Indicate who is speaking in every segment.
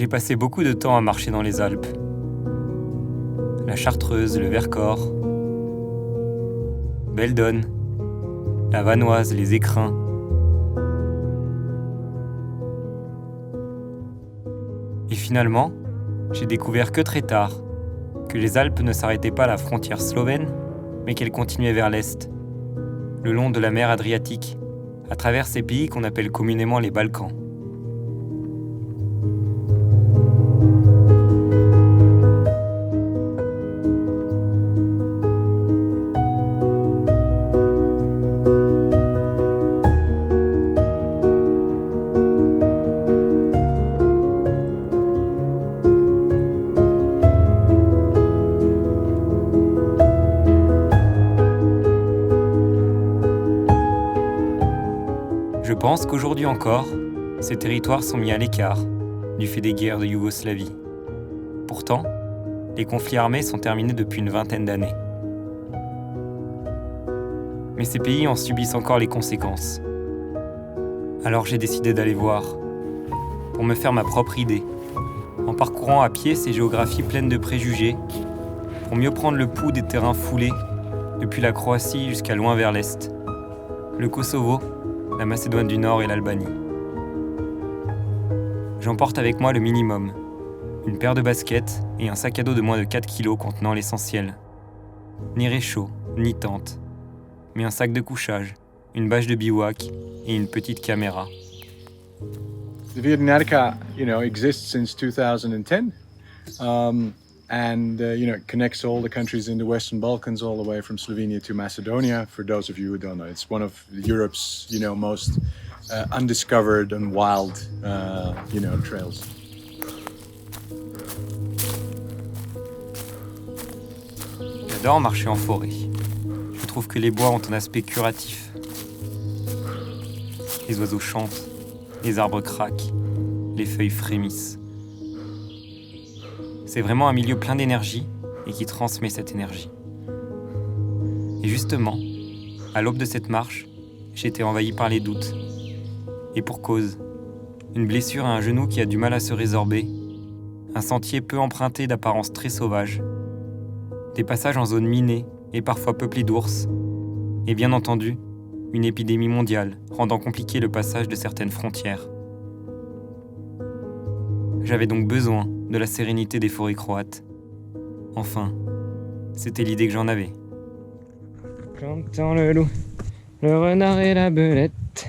Speaker 1: J'ai passé beaucoup de temps à marcher dans les Alpes. La Chartreuse, le Vercors, Beldon, la Vanoise, les Écrins. Et finalement, j'ai découvert que très tard que les Alpes ne s'arrêtaient pas à la frontière slovène, mais qu'elles continuaient vers l'est, le long de la mer Adriatique, à travers ces pays qu'on appelle communément les Balkans. Je pense qu'aujourd'hui encore, ces territoires sont mis à l'écart du fait des guerres de Yougoslavie. Pourtant, les conflits armés sont terminés depuis une vingtaine d'années. Mais ces pays en subissent encore les conséquences. Alors j'ai décidé d'aller voir, pour me faire ma propre idée, en parcourant à pied ces géographies pleines de préjugés, pour mieux prendre le pouls des terrains foulés, depuis la Croatie jusqu'à loin vers l'est, le Kosovo, la Macédoine du Nord et l'Albanie. J'emporte avec moi le minimum, une paire de baskets et un sac à dos de moins de 4 kilos contenant l'essentiel. Ni réchaud, ni tente, mais un sac de couchage, une bâche de bivouac et une petite caméra.
Speaker 2: The Vietnamnica, exists since 2010, and it connects all the countries in the Western Balkans, all the way from Slovenia to Macedonia. For those of you who don't know, it's one of Europe's, most undiscovered and wild, trails.
Speaker 1: J'adore marcher en forêt. Je trouve que les bois ont un aspect curatif. Les oiseaux chantent, les arbres craquent, les feuilles frémissent. C'est vraiment un milieu plein d'énergie et qui transmet cette énergie. Et justement, à l'aube de cette marche, j'ai été envahi par les doutes. Et pour cause, une blessure à un genou qui a du mal à se résorber, un sentier peu emprunté d'apparence très sauvage, des passages en zone minée et parfois peuplés d'ours, et bien entendu, une épidémie mondiale rendant compliqué le passage de certaines frontières. J'avais donc besoin de la sérénité des forêts croates. Enfin, c'était l'idée que j'en avais. J'entends le loup, le renard et la belette.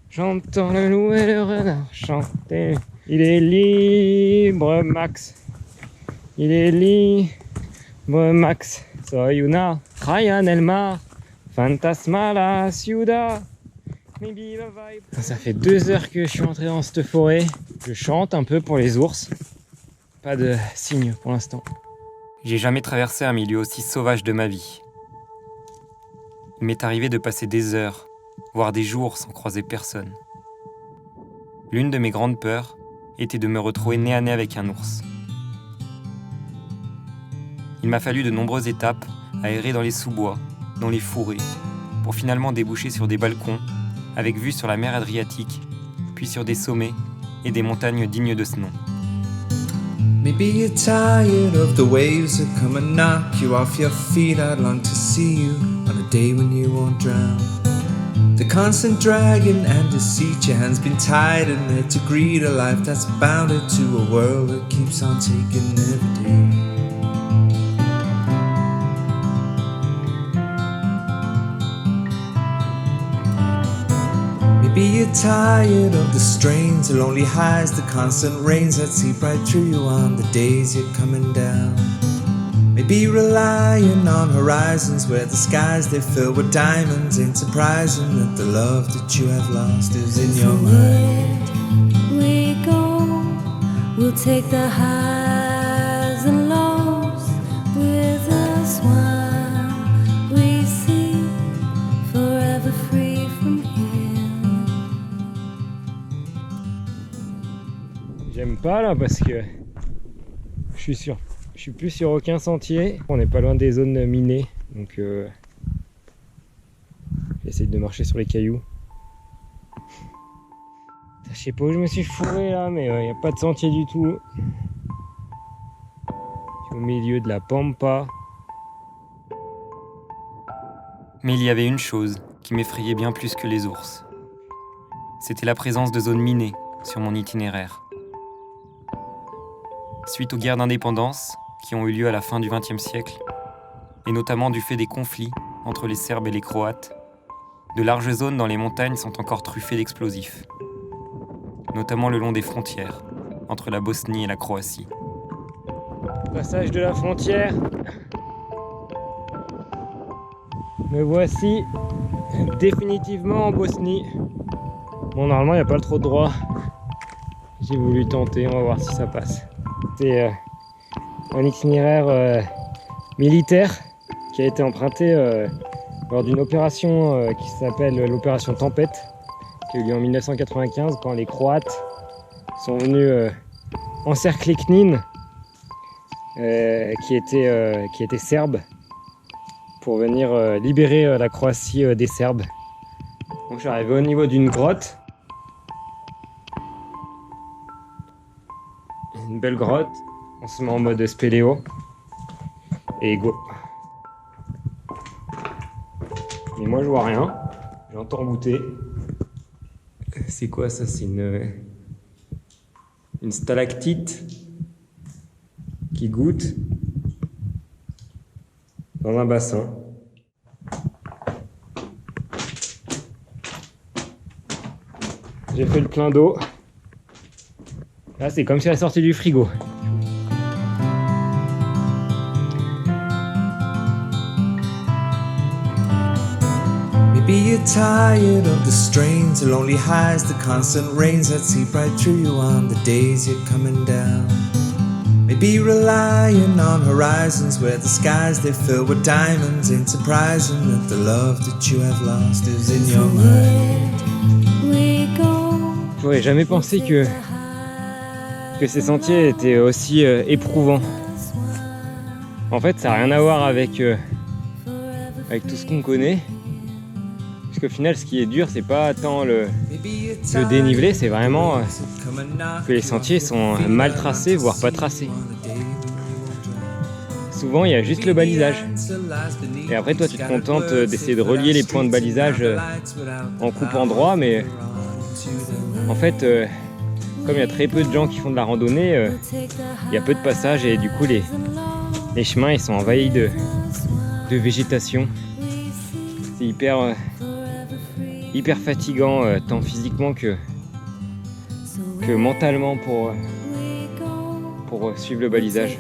Speaker 1: J'entends le loup et le renard chanter. Il est libre, Max. Il est libre, Max. Soy una raya nel mar, fantasma la ciudad. Ça fait 2 heures que je suis entré dans cette forêt. Je chante un peu pour les ours. Pas de signe pour l'instant. J'ai jamais traversé un milieu aussi sauvage de ma vie. Il m'est arrivé de passer des heures, voire des jours sans croiser personne. L'une de mes grandes peurs était de me retrouver nez à nez avec un ours. Il m'a fallu de nombreuses étapes à errer dans les sous-bois, dans les fourrés, pour finalement déboucher sur des balcons avec vue sur la mer Adriatique, puis sur des sommets et des montagnes dignes de ce nom.
Speaker 3: Maybe you're tired of the waves that come and knock you off your feet. I'd long to see you on a day when you won't drown. The constant dragging and deceit, your hands been tied and there to greet a life that's bounded to a world that keeps on taking every day. Maybe you're tired of the strains, the lonely highs, the constant rains that seep right through you on the days you're coming down. Maybe relying on horizons where the skies they fill with diamonds. Ain't surprising that the love that you have lost is in your mind.
Speaker 4: We go, we'll take the highs and lows with us while we see forever free from here.
Speaker 1: J'aime pas là parce que je suis plus sur aucun sentier. On n'est pas loin des zones minées, donc j'essaie de marcher sur les cailloux. Je sais pas où je me suis fourré là, mais il n'y a pas de sentier du tout. Je suis au milieu de la pampa. Mais il y avait une chose qui m'effrayait bien plus que les ours. C'était la présence de zones minées sur mon itinéraire. Suite aux guerres d'indépendance qui ont eu lieu à la fin du XXe siècle, et notamment du fait des conflits entre les Serbes et les Croates, de larges zones dans les montagnes sont encore truffées d'explosifs, notamment le long des frontières entre la Bosnie et la Croatie. Passage de la frontière. Me voici définitivement en Bosnie. Bon, normalement, il n'y a pas trop de droit. J'ai voulu tenter, on va voir si ça passe. C'est un itinéraire militaire qui a été emprunté lors d'une opération qui s'appelle l'opération Tempête, qui a eu lieu en 1995 quand les Croates sont venus encercler Knin, qui était serbe, pour venir libérer la Croatie des Serbes. Donc je suis arrivé au niveau d'une grotte. Une belle grotte. On se met en mode spéléo. Et go. Mais moi je vois rien. J'entends bouter. C'est quoi ça? C'est une stalactite qui goutte dans un bassin. J'ai fait le plein d'eau. Là, c'est comme si elle sortait du frigo.
Speaker 3: Maybe you're tired of the strains, the lonely highs, the constant rains that seep right through you on the days you're coming down. Maybe relying on horizons where the skies they fill with diamonds. Ain't surprising that the love that you have lost is in your mind.
Speaker 1: J'aurais jamais pensé que ces sentiers étaient aussi éprouvants. En fait, ça n'a rien à voir avec tout ce qu'on connaît. Parce qu'au final, ce qui est dur, c'est pas tant le dénivelé, c'est vraiment que les sentiers sont mal tracés, voire pas tracés. Souvent, il y a juste le balisage. Et après, toi, tu te contentes d'essayer de relier les points de balisage en coupant droit, mais en fait, comme il y a très peu de gens qui font de la randonnée, il y a peu de passages et du coup, les chemins ils sont envahis de végétation. C'est hyper fatigant, tant physiquement que mentalement pour suivre le balisage.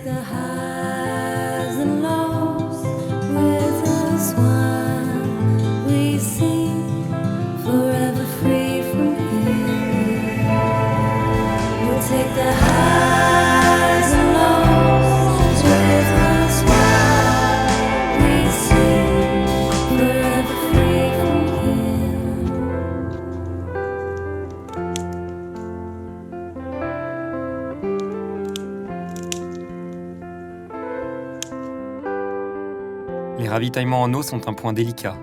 Speaker 1: Les ravitaillements en eau sont un point délicat.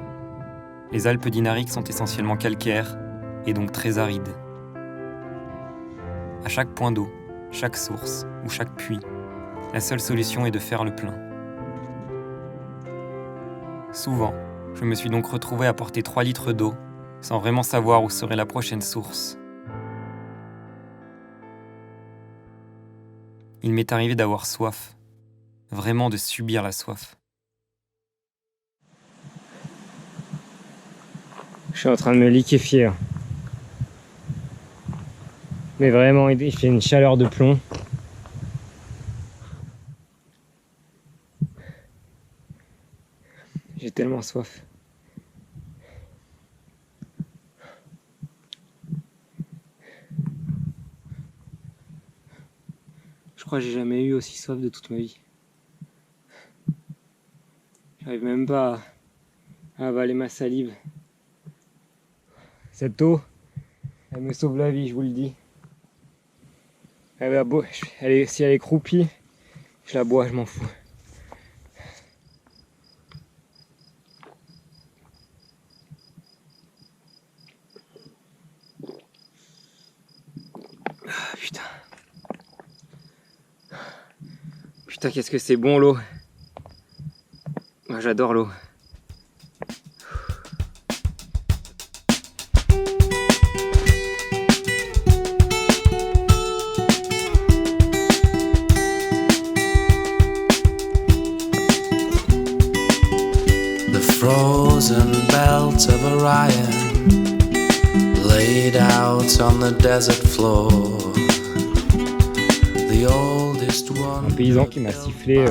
Speaker 1: Les Alpes dinariques sont essentiellement calcaires et donc très arides. À chaque point d'eau, chaque source ou chaque puits, la seule solution est de faire le plein. Souvent, je me suis donc retrouvé à porter 3 litres d'eau sans vraiment savoir où serait la prochaine source. Il m'est arrivé d'avoir soif, vraiment de subir la soif. Je suis en train de me liquéfier. Mais vraiment, il fait une chaleur de plomb. J'ai tellement soif. Je crois que j'ai jamais eu aussi soif de toute ma vie. J'arrive même pas à avaler ma salive. Cette eau, elle me sauve la vie, je vous le dis. Si elle est croupie, je la bois, je m'en fous. Putain. Putain, qu'est-ce que c'est bon l'eau. Moi j'adore l'eau.
Speaker 3: The frozen belt of Orion laid out on the desert floor. The oldest one.
Speaker 1: Un paysan qui m'a sifflé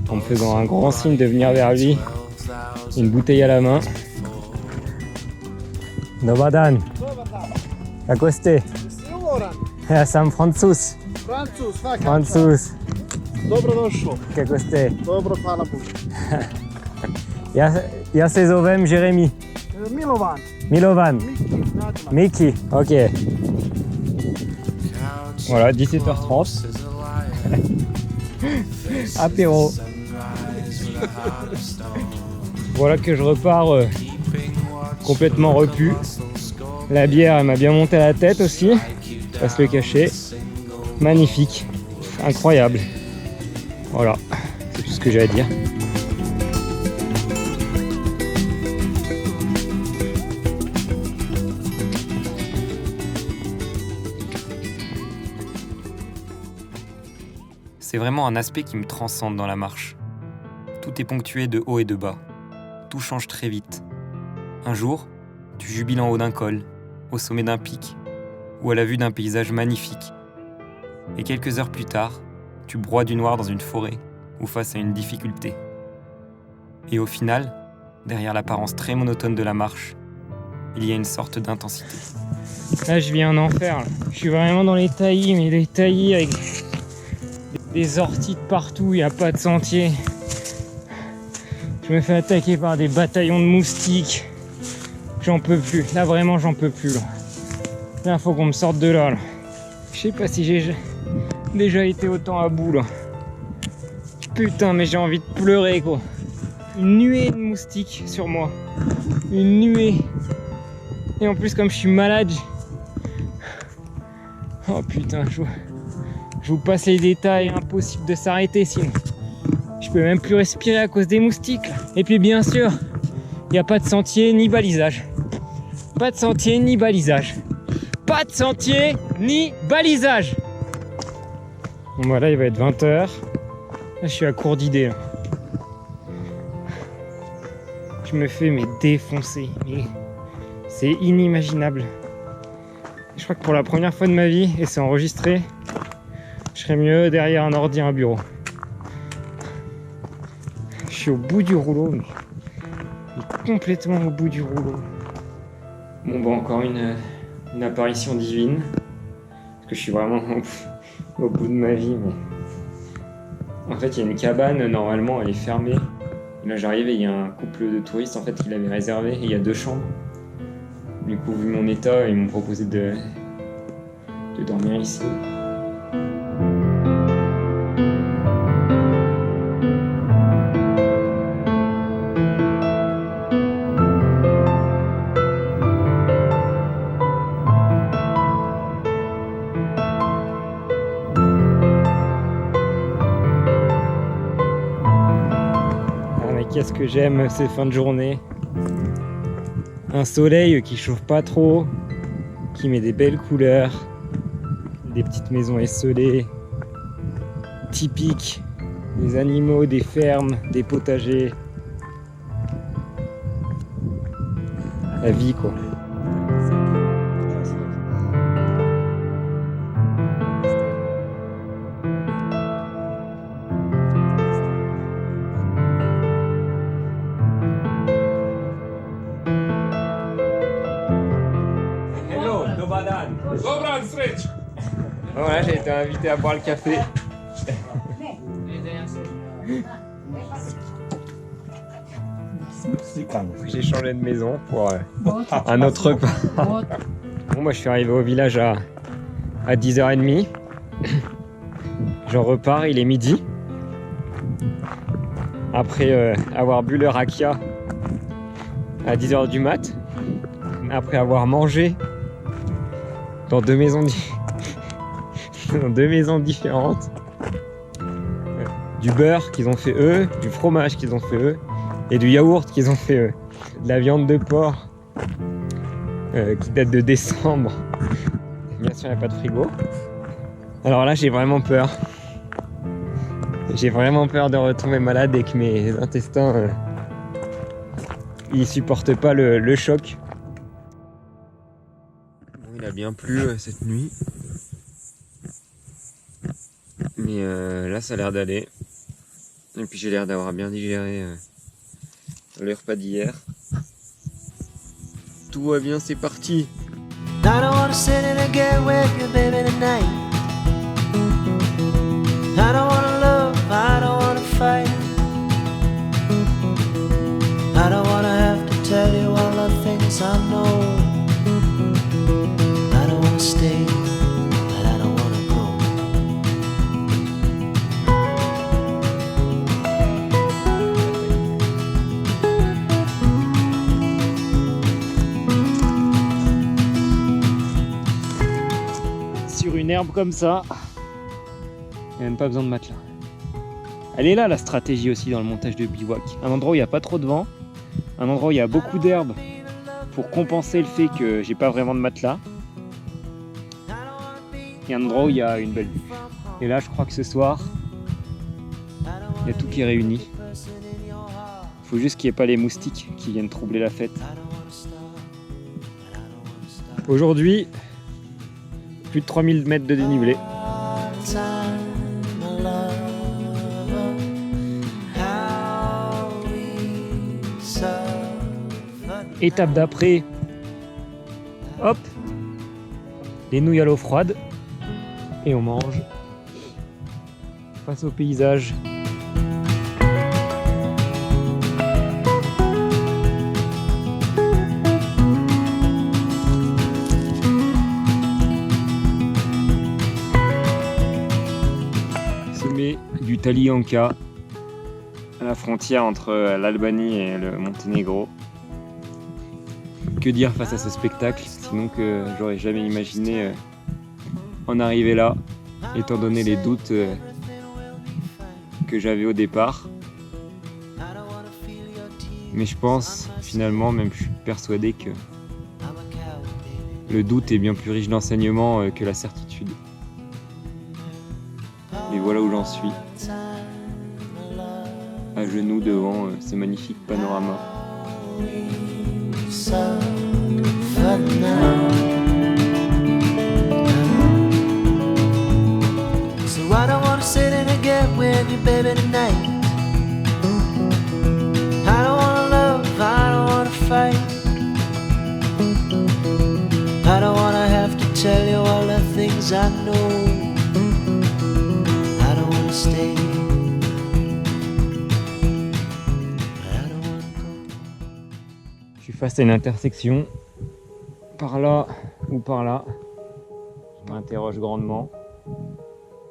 Speaker 1: en me faisant un grand signe de venir vers lui, une bouteille à la main. Dobadan, Akoste, ja sam Francuz. Francuz.
Speaker 5: Dobrodošao.
Speaker 1: Kako ste?
Speaker 5: Dobro, hvala Bogu.
Speaker 1: Ja se zovem Jeremy.
Speaker 5: Milovan.
Speaker 1: Milovan.
Speaker 5: Miki, znate me.
Speaker 1: Miki, ok. Voilà, 17h30. Apéro. Voilà que je repars complètement repu. La bière, elle m'a bien monté à la tête aussi. Pas se le cacher. Magnifique. Incroyable. Voilà, c'est tout ce que j'ai à dire. C'est vraiment un aspect qui me transcende dans la marche. Tout est ponctué de haut et de bas. Tout change très vite. Un jour, tu jubiles en haut d'un col, au sommet d'un pic, ou à la vue d'un paysage magnifique. Et quelques heures plus tard, tu broies du noir dans une forêt ou face à une difficulté. Et au final, derrière l'apparence très monotone de la marche, il y a une sorte d'intensité. Là, je vis un enfer. Là. Je suis vraiment dans les taillis, mais les taillis avec des orties de partout, il n'y a pas de sentier. Je me fais attaquer par des bataillons de moustiques. J'en peux plus. Là, vraiment, j'en peux plus. Là, faut qu'on me sorte de là. Je sais pas si j'ai déjà été autant à bout, là. Putain, mais j'ai envie de pleurer, quoi. Une nuée de moustiques sur moi. Une nuée. Et en plus, comme je suis malade... Oh putain, je vous passe les détails. Impossible de s'arrêter, sinon. Je peux même plus respirer à cause des moustiques, là. Et puis, bien sûr, il n'y a pas de sentier ni balisage. Pas de sentier ni balisage. Pas de sentier ni balisage. Bon bah là il va être 20h. Là je suis à court d'idées. Je me fais défoncer. Mais c'est inimaginable. Je crois que pour la première fois de ma vie, et c'est enregistré, je serais mieux derrière un ordi à un bureau. Je suis au bout du rouleau, mais complètement au bout du rouleau. Bon bah encore une apparition divine. Parce que je suis vraiment au bout de ma vie. Mais... En fait, il y a une cabane, normalement, elle est fermée. Et là, j'arrive et il y a un couple de touristes en fait, qui l'avaient réservé. Et il y a 2 chambres. Du coup, vu mon état, ils m'ont proposé de dormir ici. Qu'est-ce que j'aime ces fins de journée. Un soleil qui chauffe pas trop, qui met des belles couleurs, des petites maisons esselées, typiques, des animaux, des fermes, des potagers. La vie quoi. Voilà, j'ai été invité à boire le café. J'ai changé de maison pour un autre repas. Bon, moi je suis arrivé au village à 10h30. J'en repars, il est midi. Après avoir bu le rakia à 10h du mat. Après avoir mangé dans 2 maisons dans 2 maisons différentes. Du beurre qu'ils ont fait eux, du fromage qu'ils ont fait eux, et du yaourt qu'ils ont fait eux. De la viande de porc qui date de décembre. Bien sûr, il n'y a pas de frigo. Alors là, j'ai vraiment peur. J'ai vraiment peur de retomber malade et que mes intestins ils supportent pas le choc. Bon, il a bien plu cette nuit. Mais là, ça a l'air d'aller. Et puis j'ai l'air d'avoir bien digéré le repas d'hier. Tout va bien, c'est parti.
Speaker 6: I don't wanna sit in a get with you, baby, tonight. I don't wanna love, I don't wanna fight. I don't wanna have to tell you all the things I know. I don't wanna stay, but I don't wanna go.
Speaker 1: Sur une herbe comme ça, il n'y a même pas besoin de matelas. Elle est là la stratégie aussi dans le montage de bivouac. Un endroit où il n'y a pas trop de vent, un endroit où il y a beaucoup d'herbe pour compenser le fait que j'ai pas vraiment de matelas. Et un endroit où il y a une belle vue. Et là je crois que ce soir, il y a tout qui est réuni. Il faut juste qu'il n'y ait pas les moustiques qui viennent troubler la fête. Aujourd'hui, plus de 3000 mètres de dénivelé. Étape d'après, hop, les nouilles à l'eau froide et on mange face au paysage. Sommet du Talianka, à la frontière entre l'Albanie et le Monténégro. Que dire face à ce spectacle, sinon que j'aurais jamais imaginé en arriver là, étant donné les doutes que j'avais au départ. Mais je pense, finalement, même je suis persuadé que le doute est bien plus riche d'enseignements que la certitude. Et voilà où j'en suis, à genoux devant ce magnifique panorama.
Speaker 6: So I don't wanna sit in a get with you, baby, tonight. I don't wanna love, I don't wanna fight. I don't wanna have to tell you all the things I know. I don't wanna stay, but I don't wanna go.
Speaker 1: Je suis face à une intersection, par là ou par là. Je m'interroge grandement.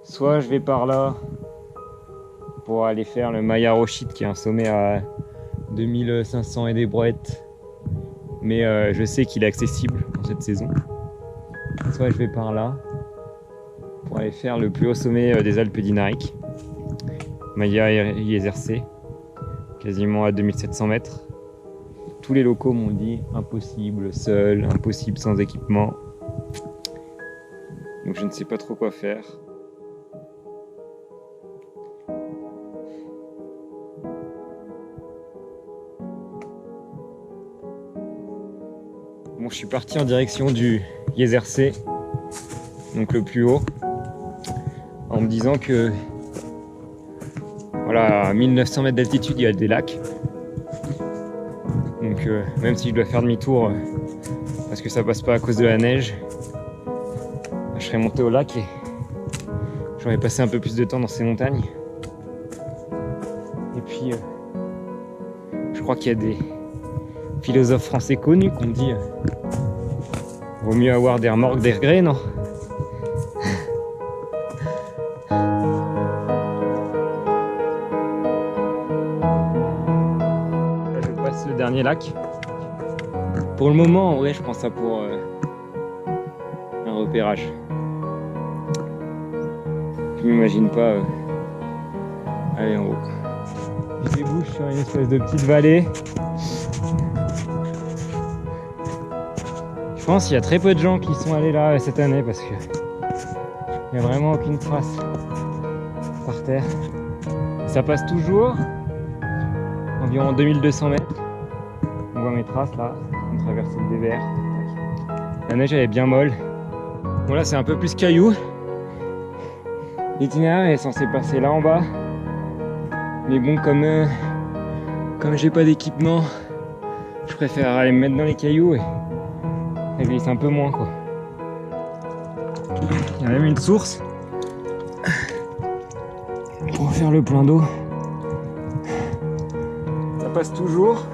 Speaker 1: Soit je vais par là pour aller faire le Maya Roshit, qui est un sommet à 2500 et des brouettes, mais je sais qu'il est accessible pour cette saison. Soit je vais par là pour aller faire le plus haut sommet des Alpes dinariques, Maya Yesersé, quasiment à 2700 mètres. Tous les locaux m'ont dit impossible seul, impossible sans équipement. Donc je ne sais pas trop quoi faire. Bon, je suis parti en direction du Yesersé, donc le plus haut, en me disant que voilà, à 1900 mètres d'altitude, il y a des lacs. Donc même si je dois faire demi-tour parce que ça passe pas à cause de la neige, je serais monté au lac et j'aurais passé un peu plus de temps dans ces montagnes. Et puis je crois qu'il y a des philosophes français connus qui ont dit vaut mieux avoir des remorques des regrets, non? Là, je passe le dernier lac. Pour le moment, en vrai, je prends ça pour un repérage. Je m'imagine pas aller en haut. Je débouche sur une espèce de petite vallée. Je pense qu'il y a très peu de gens qui sont allés là cette année parce que il n'y a vraiment aucune trace par terre. Ça passe toujours environ 2200 mètres. On voit mes traces là, on traverse le désert. La neige elle est bien molle. Bon là c'est un peu plus caillou. L'itinéraire est censé passer là en bas. Mais bon comme j'ai pas d'équipement, je préfère aller me mettre dans les cailloux et ça glisse un peu moins quoi. Il y a même une source pour faire le plein d'eau. Ça passe toujours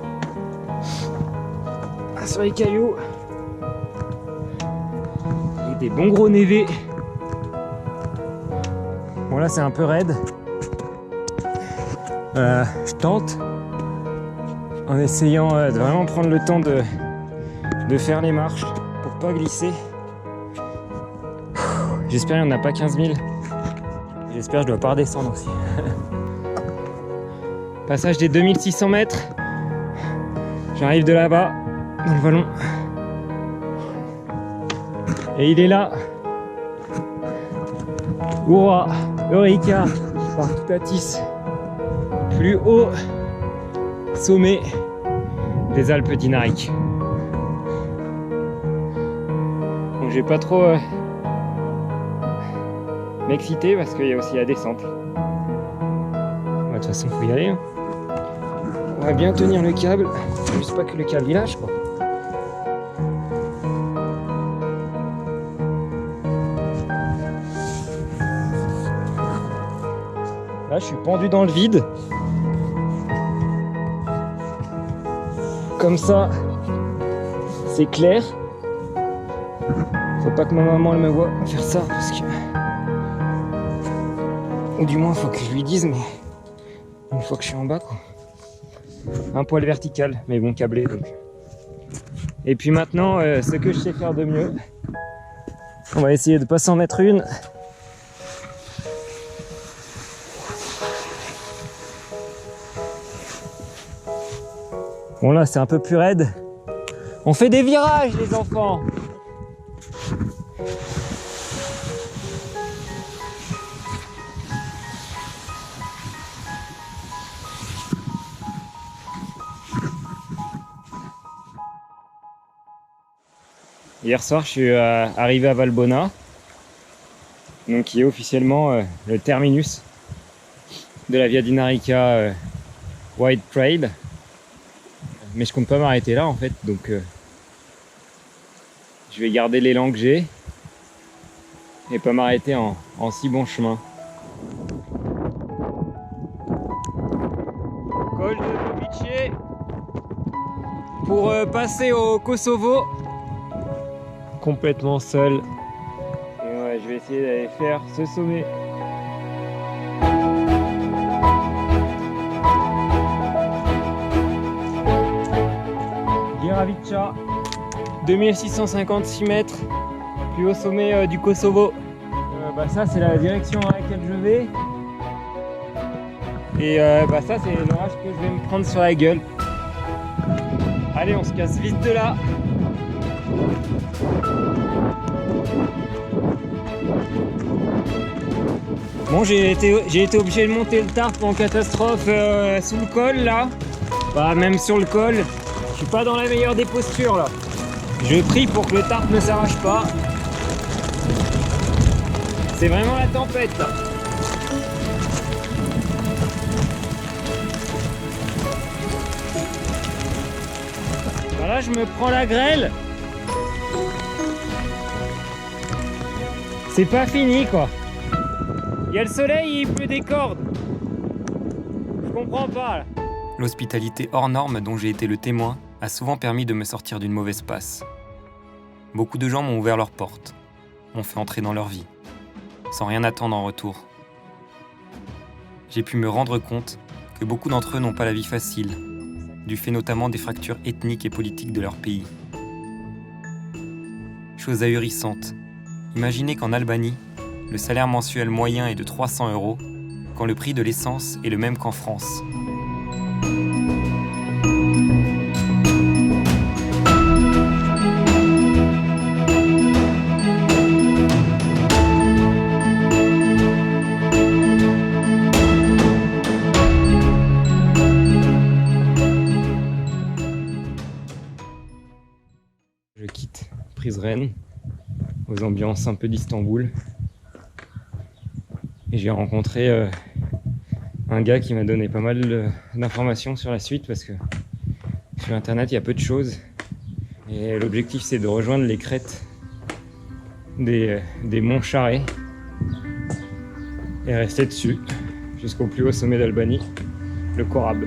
Speaker 1: sur les cailloux. Et des bons gros névés. Bon là c'est un peu raide. Je tente en essayant de vraiment prendre le temps de faire les marches pour pas glisser. J'espère qu'il n'y en a pas 15 000. J'espère que je dois pas redescendre aussi. Passage des 2600 mètres. J'arrive de là-bas, dans le vallon. Et il est là. Hurrah, Eureka, par Tutatis. Plus haut sommet des Alpes dinariques. Donc j'ai pas trop m'exciter parce qu'il y a aussi la descente. De toute façon faut y aller. Hein. On va bien tenir le câble, juste pas que le câble il lâche quoi. Là je suis pendu dans le vide. Comme ça, c'est clair. Faut pas que ma maman elle me voit faire ça parce que... Ou du moins faut que je lui dise, mais une fois que je suis en bas quoi. Un poil vertical, mais bon câblé donc. Et puis maintenant, ce que je sais faire de mieux, on va essayer de pas s'en mettre une. Bon là c'est un peu plus raide. On fait des virages les enfants. Hier soir je suis arrivé à Valbona, donc qui est officiellement le terminus de la Via Dinarica White Trade. Mais je compte pas m'arrêter là en fait, donc je vais garder l'élan que j'ai et pas m'arrêter en si bon chemin. Col de Bobice pour passer au Kosovo complètement seul. Et ouais, je vais essayer d'aller faire ce sommet. Giravica, 2656 mètres, plus haut sommet du Kosovo. Ça c'est la direction dans laquelle je vais. Et ça c'est l'orage que je vais me prendre sur la gueule. Allez on se casse vite de là. Bon j'ai été obligé de monter le tarp en catastrophe sous le col là. Même sur le col. Je suis pas dans la meilleure des postures là. Je prie pour que le tarp ne s'arrache pas. C'est vraiment la tempête là. Voilà, je me prends la grêle. C'est pas fini quoi. Il y a le soleil et il pleut des cordes. Je comprends pas là.
Speaker 7: L'hospitalité hors norme dont j'ai été le témoin a souvent permis de me sortir d'une mauvaise passe. Beaucoup de gens m'ont ouvert leurs portes, m'ont fait entrer dans leur vie, sans rien attendre en retour. J'ai pu me rendre compte que beaucoup d'entre eux n'ont pas la vie facile, du fait notamment des fractures ethniques et politiques de leur pays. Chose ahurissante, imaginez qu'en Albanie, le salaire mensuel moyen est de 300 €, quand le prix de l'essence est le même qu'en France.
Speaker 1: Je quitte Prizren, aux ambiances un peu d'Istanbul. Et j'ai rencontré un gars qui m'a donné pas mal d'informations sur la suite parce que sur internet il y a peu de choses. Et l'objectif c'est de rejoindre les crêtes des monts Charré et rester dessus jusqu'au plus haut sommet d'Albanie, le Korab.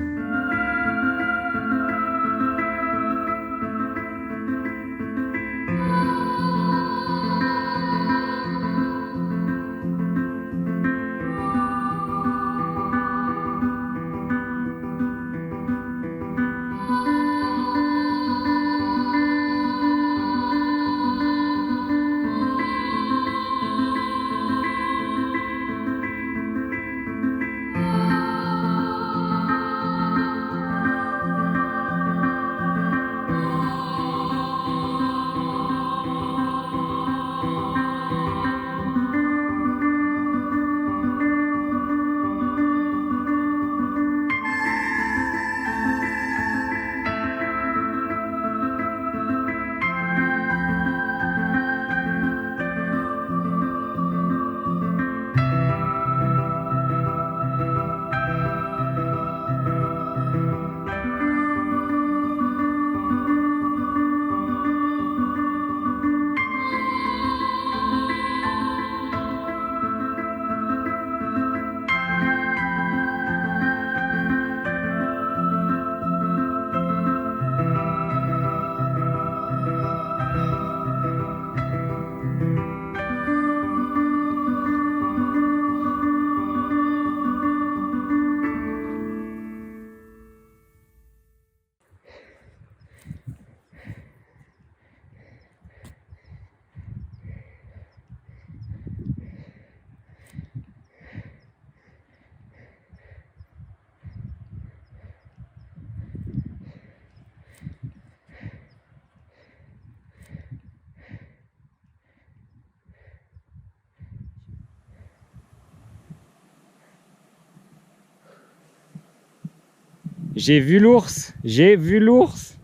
Speaker 1: J'ai vu l'ours, j'ai vu l'ours.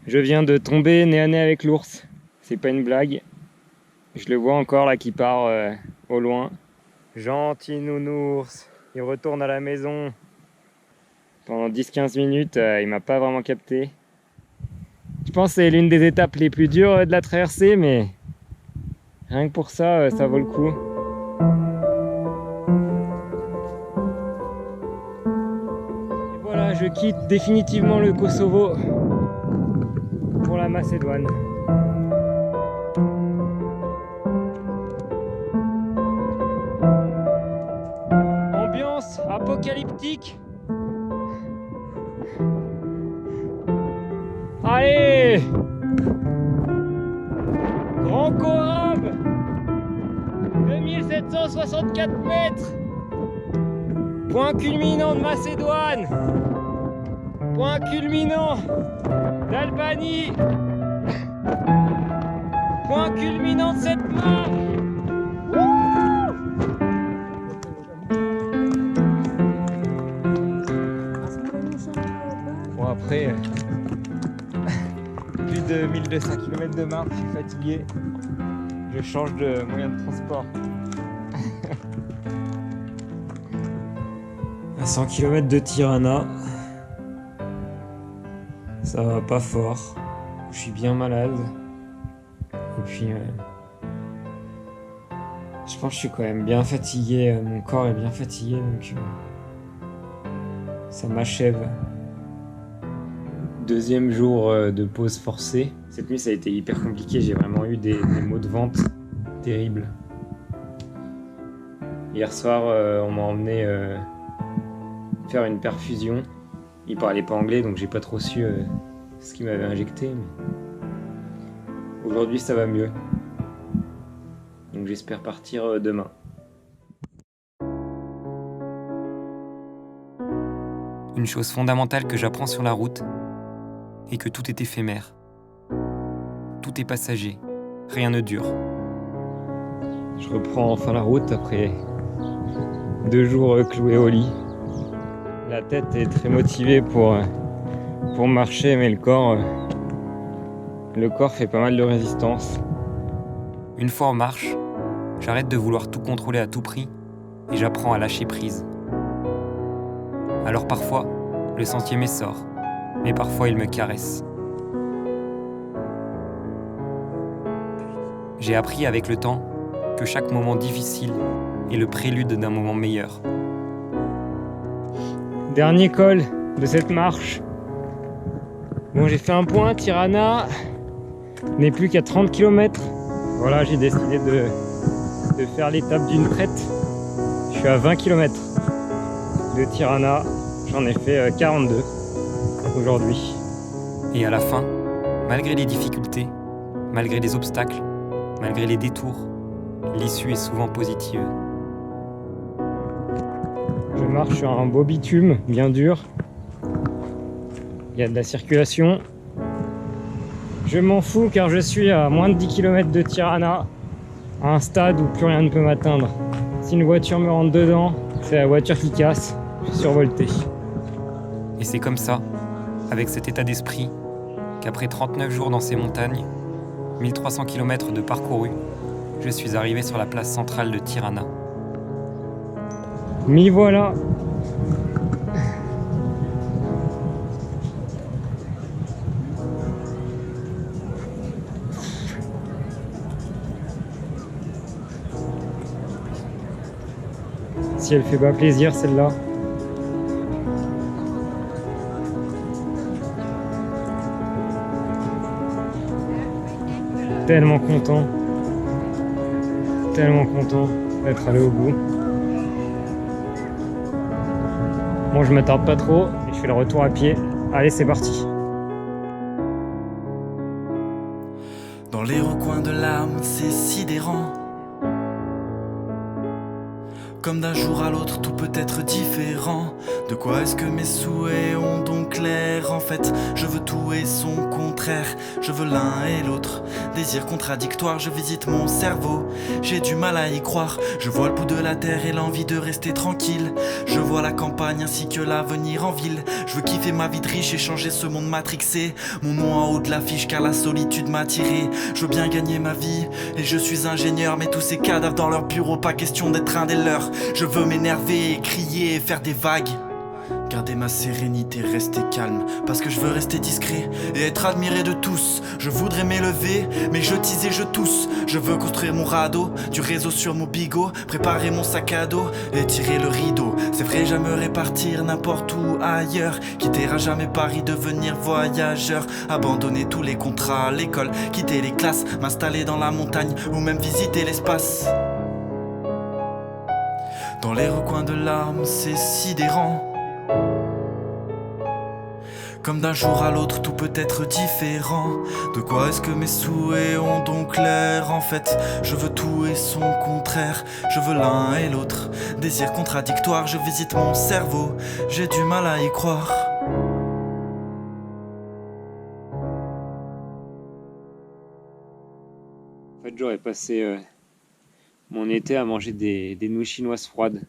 Speaker 1: Je viens de tomber nez à nez avec l'ours. C'est pas une blague. Je le vois encore là qui part au loin. Gentil nounours. Il retourne à la maison. Pendant 10-15 minutes, il m'a pas vraiment capté. Je pense que c'est l'une des étapes les plus dures de la traversée, mais rien que pour ça, ça vaut le coup. Et voilà, je quitte définitivement le Kosovo pour la Macédoine. Ambiance apocalyptique. Allez! Grand Korab! 2764 mètres! Point culminant de Macédoine! Point culminant d'Albanie! Point culminant de cette marche! Bon après... plus de 1200 km de marche, je suis fatigué. Je change de moyen de transport. À 100 km de Tirana. Ça va pas fort. Je suis bien malade. Et puis... je pense que je suis quand même bien fatigué. Mon corps est bien fatigué, donc... ça m'achève. Deuxième jour de pause forcée. Cette nuit ça a été hyper compliqué, j'ai vraiment eu des maux de ventre terribles. Hier soir on m'a emmené faire une perfusion. Il parlait pas anglais donc j'ai pas trop su ce qu'il m'avait injecté. Mais... aujourd'hui ça va mieux. Donc Donc j'espère partir demain.
Speaker 7: Une chose fondamentale que j'apprends sur la route est que tout est éphémère. Tout est passager. Rien ne dure.
Speaker 1: Je reprends enfin la route après 2 jours cloués au lit. La tête est très motivée pour marcher, mais le corps fait pas mal de résistance.
Speaker 7: Une fois en marche, j'arrête de vouloir tout contrôler à tout prix et j'apprends à lâcher prise. Alors parfois, le sentier m'essore, mais parfois il me caresse. J'ai appris avec le temps que chaque moment difficile est le prélude d'un moment meilleur.
Speaker 1: Dernier col de cette marche. Bon, j'ai fait un point, Tirana n'est plus qu'à 30 km. Voilà, j'ai décidé de faire l'étape d'une traite. Je suis à 20 km de Tirana. J'en ai fait 42 aujourd'hui.
Speaker 7: Et à la fin, malgré les difficultés, malgré les obstacles, malgré les détours, l'issue est souvent positive.
Speaker 1: Je marche sur un beau bitume bien dur. Il y a de la circulation. Je m'en fous car je suis à moins de 10 km de Tirana, à un stade où plus rien ne peut m'atteindre. Si une voiture me rentre dedans, c'est la voiture qui casse. Je suis survolté.
Speaker 7: Et c'est comme ça, avec cet état d'esprit, qu'après 39 jours dans ces montagnes, 1300 km de parcouru, je suis arrivé sur la place centrale de Tirana.
Speaker 1: M'y voilà. Si elle fait pas plaisir celle-là. Tellement content d'être allé au bout. Bon, je m'attarde pas trop et je fais le retour à pied. Allez, c'est parti.
Speaker 8: Dans les recoins de l'âme, c'est sidérant. Comme d'un jour à l'autre, tout peut être différent. De quoi est-ce que mes souhaits ont donc l'air? En fait, je veux tout et son contraire. Je veux l'un et l'autre. Désir contradictoire, je visite mon cerveau. J'ai du mal à y croire. Je vois le bout de la terre et l'envie de rester tranquille. Je vois la campagne ainsi que l'avenir en ville. Je veux kiffer ma vie de riche et changer ce monde matrixé. Mon nom en haut de l'affiche car la solitude m'a tiré. Je veux bien gagner ma vie et je suis ingénieur. Mais tous ces cadavres dans leur bureau, pas question d'être un des leurs. Je veux m'énerver, crier, faire des vagues. Garder ma sérénité, rester calme. Parce que je veux rester discret et être admiré de tous. Je voudrais m'élever, mais je tease et je tousse. Je veux construire mon radeau, du réseau sur mon bigot. Préparer mon sac à dos et tirer le rideau. C'est vrai, j'aimerais partir n'importe où ailleurs. Quitter à jamais Paris, devenir voyageur. Abandonner tous les contrats, l'école, quitter les classes. M'installer dans la montagne ou même visiter l'espace. Dans les recoins de l'âme, c'est sidérant. Comme d'un jour à l'autre, tout peut être différent. De quoi est-ce que mes souhaits ont donc l'air? En fait, je veux tout et son contraire. Je veux l'un et l'autre. Désir contradictoire, je visite mon cerveau. J'ai du mal à y croire.
Speaker 1: En fait, j'aurais passé mon été à manger des nouilles chinoises froides.